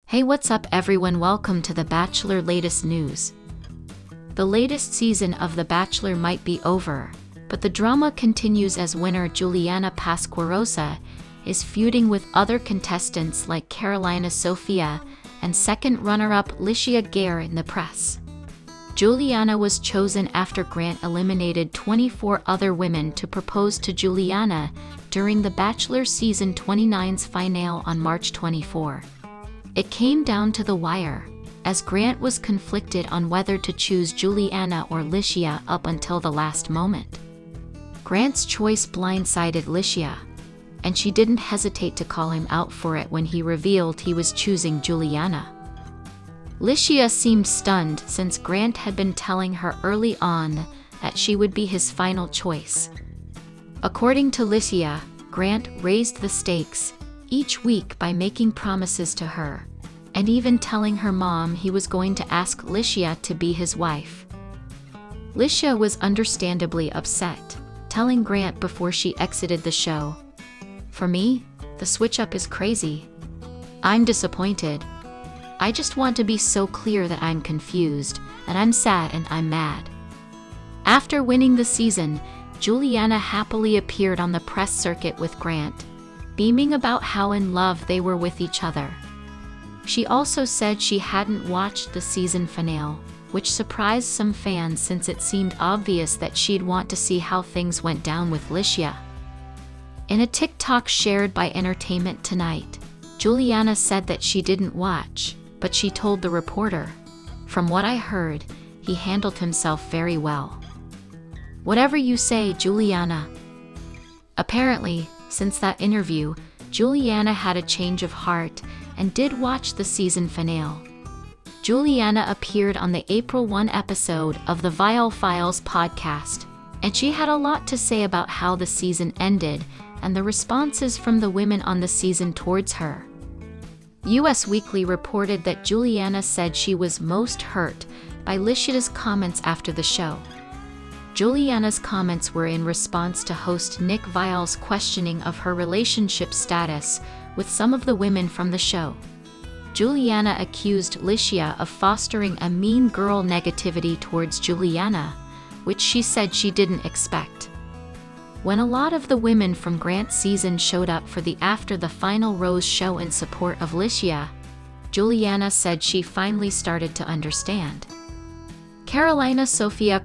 Hey, what's up everyone? Welcome to The Bachelor latest news. The latest season of The Bachelor might be over, but the drama continues as winner Juliana is feuding with other contestants like Carolina Sofia and second runner-up Litia in the press. Juliana was chosen after Grant eliminated 24 other women to propose to Juliana during The Bachelor Season 29's finale on March 24. It came down to the wire, as Grant was conflicted on whether to choose Juliana or Litia up until the last moment. Grant's choice blindsided Litia, and she didn't hesitate to call him out for it when he revealed he was choosing Juliana. Litia seemed stunned since Grant had been telling her early on that she would be his final choice. According to Litia, Grant raised the stakes each week by making promises to her, and even telling her mom he was going to ask Litia to be his wife. Litia was understandably upset, telling Grant before she exited the show, "For me, the switch-up is crazy. I'm disappointed. I just want to be so clear that I'm confused, and I'm sad and I'm mad." After winning the season, Juliana happily appeared on the press circuit with Grant, beaming about how in love they were with each other. She also said she hadn't watched the season finale, which surprised some fans since it seemed obvious that she'd want to see how things went down with Litia. In a TikTok shared by Entertainment Tonight, Juliana said that she didn't watch, but she told the reporter, "From what I heard, he handled himself very well." Whatever you say, Juliana. Apparently, since that interview, Juliana had a change of heart and did watch the season finale. Juliana appeared on the April 1 episode of the Viall Files podcast, and she had a lot to say about how the season ended and the responses from the women on the season towards her. US Weekly reported that Juliana said she was most hurt by Litia's comments after the show. Juliana's comments were in response to host Nick Viall's questioning of her relationship status with some of the women from the show. Juliana accused Litia of fostering a mean girl negativity towards Juliana, which she said she didn't expect. When a lot of the women from Grant's season showed up for the After the Final Rose show in support of Litia, Juliana said she finally started to understand. Carolina Sofia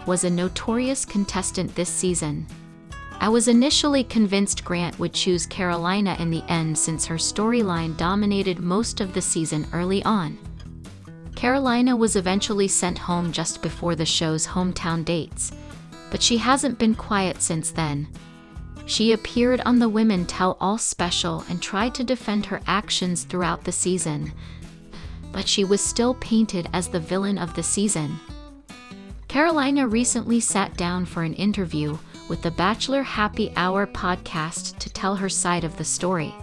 was a notorious contestant this season. "I was initially convinced Grant would choose Carolina in the end since her storyline dominated most of the season early on. Carolina was eventually sent home just before the show's hometown dates, but she hasn't been quiet since then. She appeared on the Women Tell All special and tried to defend her actions throughout the season, but she was still painted as the villain of the season." Carolina recently sat down for an interview with the Bachelor Happy Hour podcast to tell her side of the story.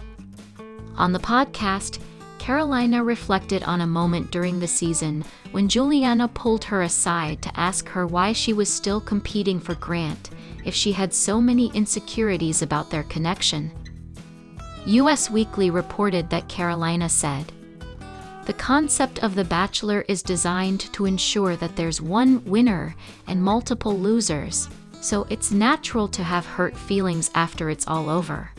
On the podcast, Carolina reflected on a moment during the season when Juliana pulled her aside to ask her why she was still competing for Grant if she had so many insecurities about their connection. US Weekly reported that Carolina said, "The concept of The Bachelor is designed to ensure that there's one winner and multiple losers, so it's natural to have hurt feelings after it's all over.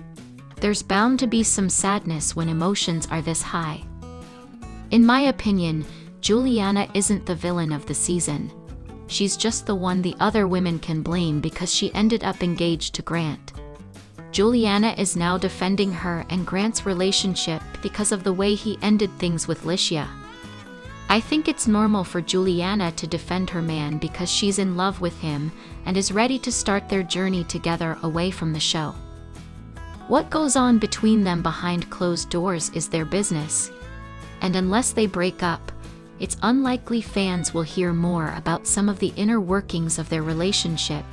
There's bound to be some sadness when emotions are this high. In my opinion, Juliana isn't the villain of the season. She's just the one the other women can blame because she ended up engaged to Grant. Juliana is now defending her and Grant's relationship because of the way he ended things with Litia. I think it's normal for Juliana to defend her man because she's in love with him and is ready to start their journey together away from the show. What goes on between them behind closed doors is their business, and unless they break up, it's unlikely fans will hear more about some of the inner workings of their relationship,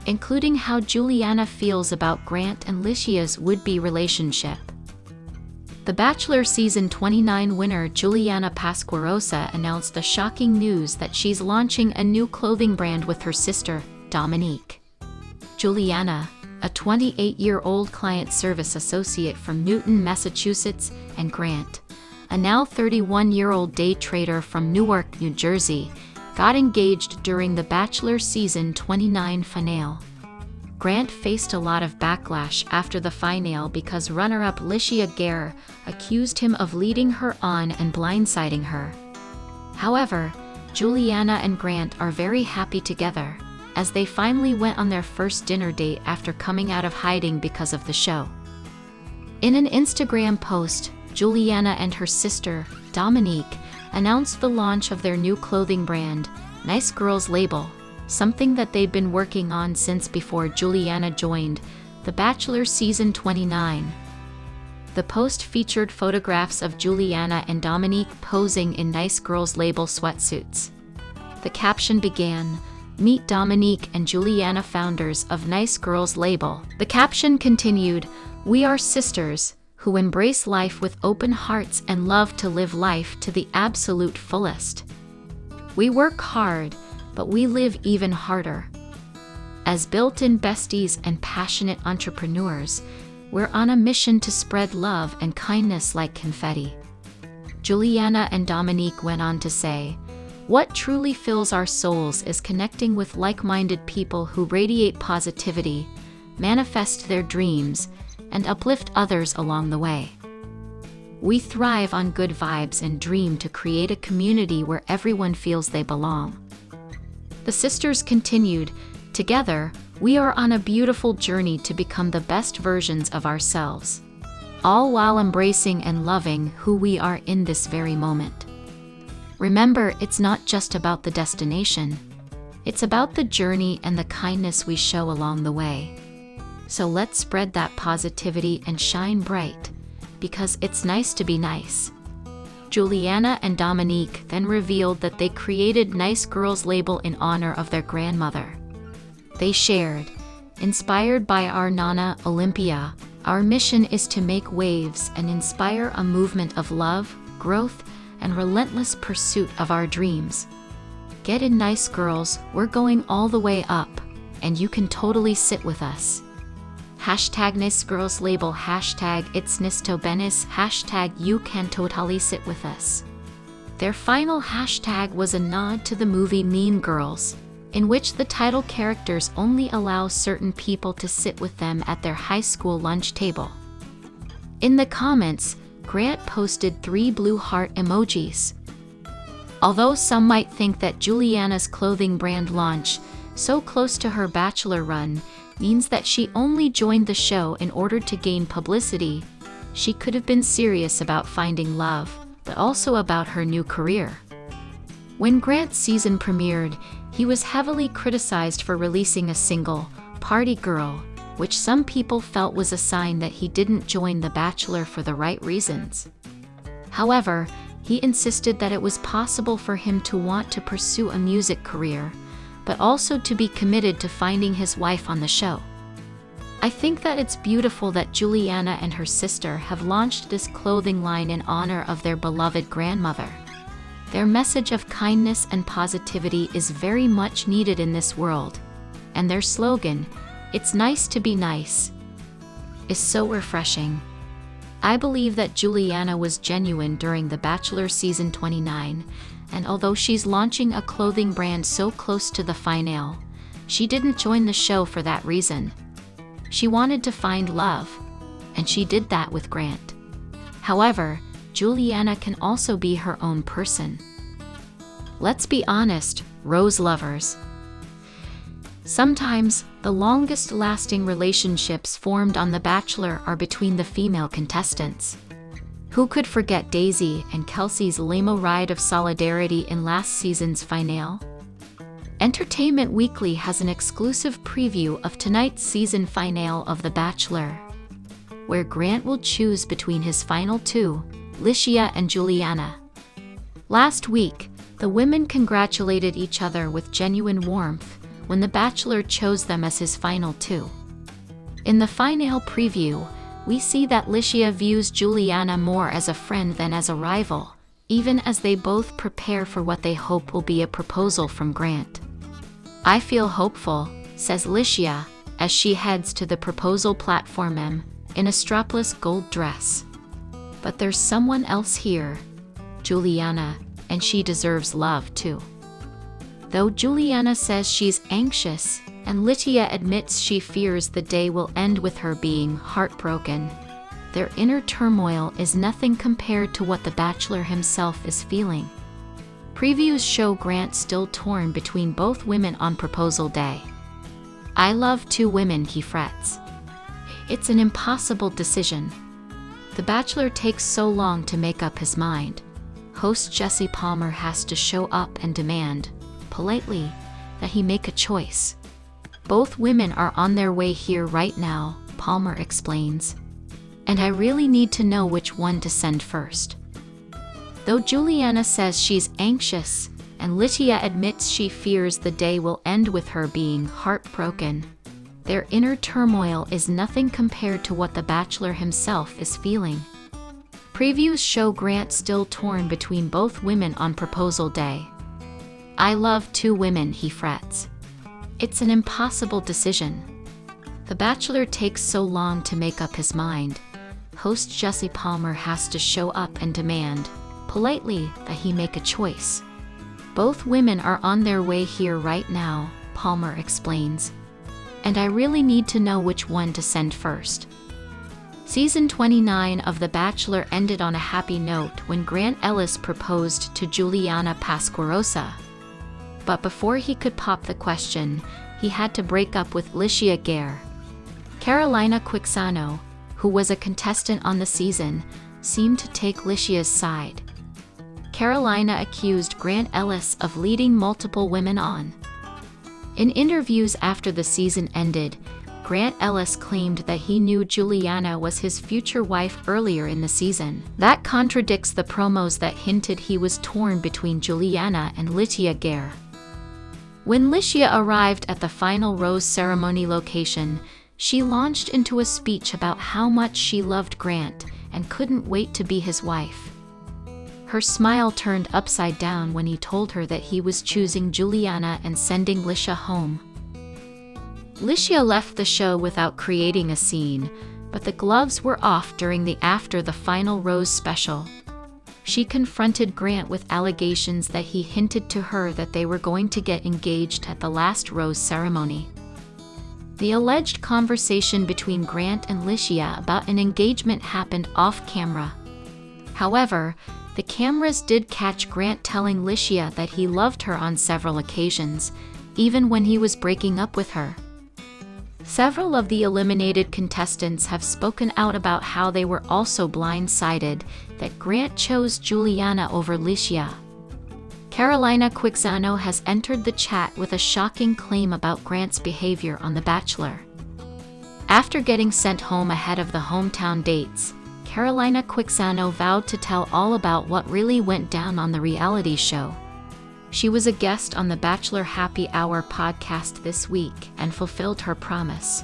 including how Juliana feels about Grant and Litia's would-be relationship." The Bachelor Season 29 winner Juliana announced the shocking news that she's launching a new clothing brand with her sister, Dominique. Juliana, a 28-year-old client service associate from Newton, Massachusetts, and Grant, a now 31-year-old day trader from Newark, New Jersey, got engaged during the Bachelor Season 29 finale. Grant faced a lot of backlash after the finale because runner-up Litia accused him of leading her on and blindsiding her. However, Juliana and Grant are very happy together, as they finally went on their first dinner date after coming out of hiding because of the show. In an Instagram post, Juliana and her sister, Dominique, announced the launch of their new clothing brand, Nice Girls Label, something that they'd been working on since before Juliana joined The Bachelor Season 29. The post featured photographs of Juliana and Dominique posing in Nice Girls Label sweatsuits. The caption began, "Meet Dominique and Juliana, founders of Nice Girls Label." The caption continued, "We are sisters who embrace life with open hearts and love to live life to the absolute fullest. We work hard, but we live even harder. As built-in besties and passionate entrepreneurs, we're on a mission to spread love and kindness like confetti." Juliana and Dominique went on to say, "What truly fills our souls is connecting with like-minded people who radiate positivity, manifest their dreams, and uplift others along the way. We thrive on good vibes and dream to create a community where everyone feels they belong." The sisters continued, "Together, we are on a beautiful journey to become the best versions of ourselves, all while embracing and loving who we are in this very moment. Remember, it's not just about the destination. It's about the journey and the kindness we show along the way. So let's spread that positivity and shine bright, because it's nice to be nice." Juliana and Dominique then revealed that they created Nice Girls Label in honor of their grandmother. They shared, "Inspired by our Nana, Olympia, our mission is to make waves and inspire a movement of love, growth, and relentless pursuit of our dreams. Get in, nice girls, we're going all the way up, and you can totally sit with us. Hashtag Nice Girls Label, hashtag It's Nisto Benis, hashtag You Can Totally Sit With Us." Their final hashtag was a nod to the movie Mean Girls, in which the title characters only allow certain people to sit with them at their high school lunch table. In the comments, Grant posted 3 blue heart emojis. Although some might think that Juliana's clothing brand launch, so close to her Bachelor run, means that she only joined the show in order to gain publicity, she could have been serious about finding love, but also about her new career. When Grant's season premiered, he was heavily criticized for releasing a single, "Party Girl," which some people felt was a sign that he didn't join The Bachelor for the right reasons. However, he insisted that it was possible for him to want to pursue a music career, but also to be committed to finding his wife on the show. I think that it's beautiful that Juliana and her sister have launched this clothing line in honor of their beloved grandmother. Their message of kindness and positivity is very much needed in this world, and their slogan, "It's nice to be nice," is so refreshing. I believe that Juliana was genuine during The Bachelor Season 29, and although she's launching a clothing brand so close to the finale, she didn't join the show for that reason. She wanted to find love, and she did that with Grant. However, Juliana can also be her own person. Let's be honest, rose lovers. Sometimes, the longest-lasting relationships formed on The Bachelor are between the female contestants. Who could forget Daisy and Kelsey's limo ride of solidarity in last season's finale? Entertainment Weekly has an exclusive preview of tonight's season finale of The Bachelor, where Grant will choose between his final 2, Litia and Juliana. Last week, the women congratulated each other with genuine warmth when The Bachelor chose them as his final 2. In the finale preview, we see that Litia views Juliana more as a friend than as a rival, even as they both prepare for what they hope will be a proposal from Grant. "I feel hopeful," says Litia, as she heads to the proposal platform in a strapless gold dress. But there's someone else here, Juliana, and she deserves love too. Though Juliana says she's anxious, and Litia admits she fears the day will end with her being heartbroken, their inner turmoil is nothing compared to what the Bachelor himself is feeling. Previews show Grant still torn between both women on proposal day. "I love two women," he frets. "It's an impossible decision. The Bachelor takes so long to make up his mind. Host Jesse Palmer has to show up and demand, politely, that he make a choice. Both women are on their way here right now," Palmer explains. "And I really need to know which one to send first." Though Juliana says she's anxious, and Litia admits she fears the day will end with her being heartbroken, their inner turmoil is nothing compared to what the Bachelor himself is feeling. Previews show Grant still torn between both women on proposal day. "I love two women," he frets. "It's an impossible decision. The Bachelor takes so long to make up his mind. Host Jesse Palmer has to show up and demand, politely, that he make a choice. Both women are on their way here right now," Palmer explains. "And I really need to know which one to send first." Season 29 of The Bachelor ended on a happy note when Grant Ellis proposed to Juliana Pasquarosa. But before he could pop the question, he had to break up with Litia Gare. Carolina Quixano, who was a contestant on the season, seemed to take Litia's side. Carolina accused Grant Ellis of leading multiple women on. In interviews after the season ended, Grant Ellis claimed that he knew Juliana was his future wife earlier in the season. That contradicts the promos that hinted he was torn between Juliana and Litia Gare. When Litia arrived at the final rose ceremony location, she launched into a speech about how much she loved Grant and couldn't wait to be his wife. Her smile turned upside down when he told her that he was choosing Juliana and sending Litia home. Litia left the show without creating a scene, but the gloves were off during the After the Final Rose special. She confronted Grant with allegations that he hinted to her that they were going to get engaged at the last rose ceremony. The alleged conversation between Grant and Litia about an engagement happened off-camera. However, the cameras did catch Grant telling Litia that he loved her on several occasions, even when he was breaking up with her. Several of the eliminated contestants have spoken out about how they were also blindsided that Grant chose Juliana over Litia. Carolina Quixano has entered the chat with a shocking claim about Grant's behavior on The Bachelor. After getting sent home ahead of the hometown dates, Carolina Quixano vowed to tell all about what really went down on the reality show. She was a guest on the Bachelor Happy Hour podcast this week and fulfilled her promise.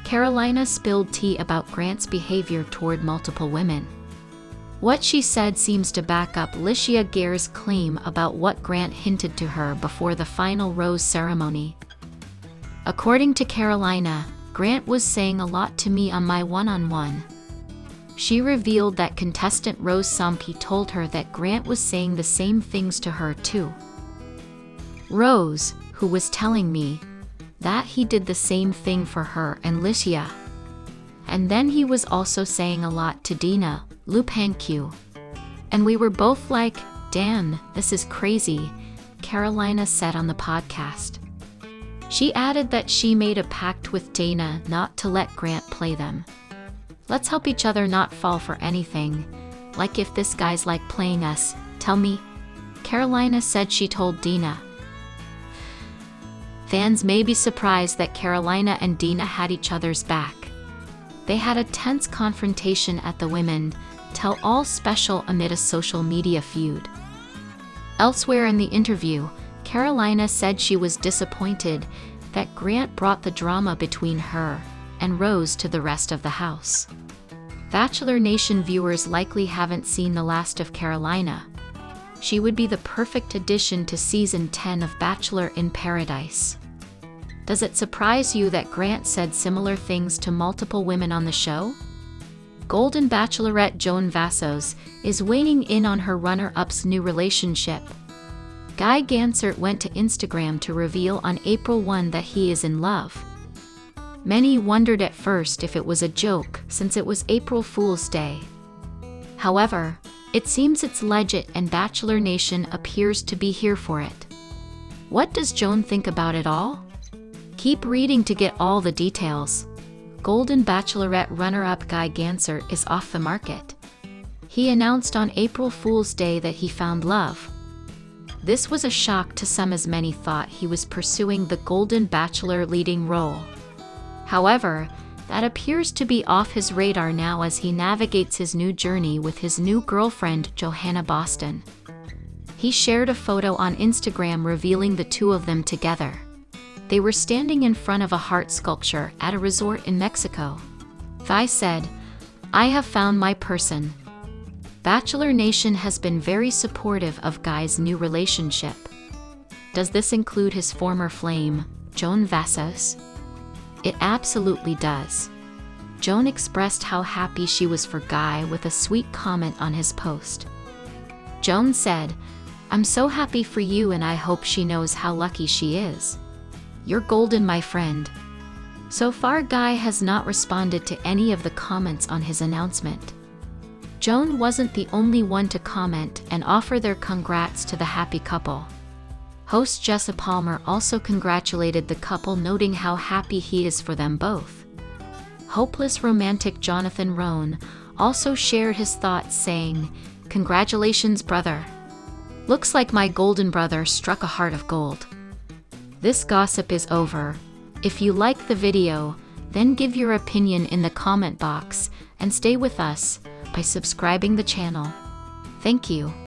Carolina spilled tea about Grant's behavior toward multiple women. What she said seems to back up Litia Gare's claim about what Grant hinted to her before the final rose ceremony. According to Carolina, Grant was saying a lot to me on my one-on-one. She revealed that contestant Rose Sampi told her that Grant was saying the same things to her too. Rose, who was telling me that he did the same thing for her and Litia. And then he was also saying a lot to Dina, Lupanq. And we were both like, damn, this is crazy, Carolina said on the podcast. She added that she made a pact with Dana not to let Grant play them. Let's help each other not fall for anything. Like if this guy's like playing us, tell me, Carolina said she told Dina. Fans may be surprised that Carolina and Dina had each other's back. They had a tense confrontation at the Women Tell All special amid a social media feud. Elsewhere in the interview, Carolina said she was disappointed that Grant brought the drama between her and Rose to the rest of the house. Bachelor Nation viewers likely haven't seen the last of Carolina. She would be the perfect addition to Season 10 of Bachelor in Paradise. Does it surprise you that Grant said similar things to multiple women on the show? Golden Bachelorette Joan Vassos is weighing in on her runner-up's new relationship. Guy Gansert went to Instagram to reveal on April 1 that he is in love. Many wondered at first if it was a joke since it was April Fool's Day. However, it seems it's legit and Bachelor Nation appears to be here for it. What does Joan think about it all? Keep reading to get all the details. Golden Bachelorette runner-up Guy Gansert is off the market. He announced on April Fool's Day that he found love. This was a shock to some as many thought he was pursuing the Golden Bachelor leading role. However, that appears to be off his radar now as he navigates his new journey with his new girlfriend Johanna Boston. He shared a photo on Instagram revealing the two of them together. They were standing in front of a heart sculpture at a resort in Mexico. Guy said, "I have found my person." Bachelor Nation has been very supportive of Guy's new relationship. Does this include his former flame, Joan Vassos? It absolutely does. Joan expressed how happy she was for Guy with a sweet comment on his post. Joan said, "I'm so happy for you and I hope she knows how lucky she is. You're golden, my friend." So far, Guy has not responded to any of the comments on his announcement. Joan wasn't the only one to comment and offer their congrats to the happy couple. Host Jessa Palmer also congratulated the couple, noting how happy he is for them both. Hopeless romantic Jonathan Roan also shared his thoughts, saying, "Congratulations, brother. Looks like my golden brother struck a heart of gold." This gossip is over. If you like the video, then give your opinion in the comment box and stay with us by subscribing the channel. Thank you.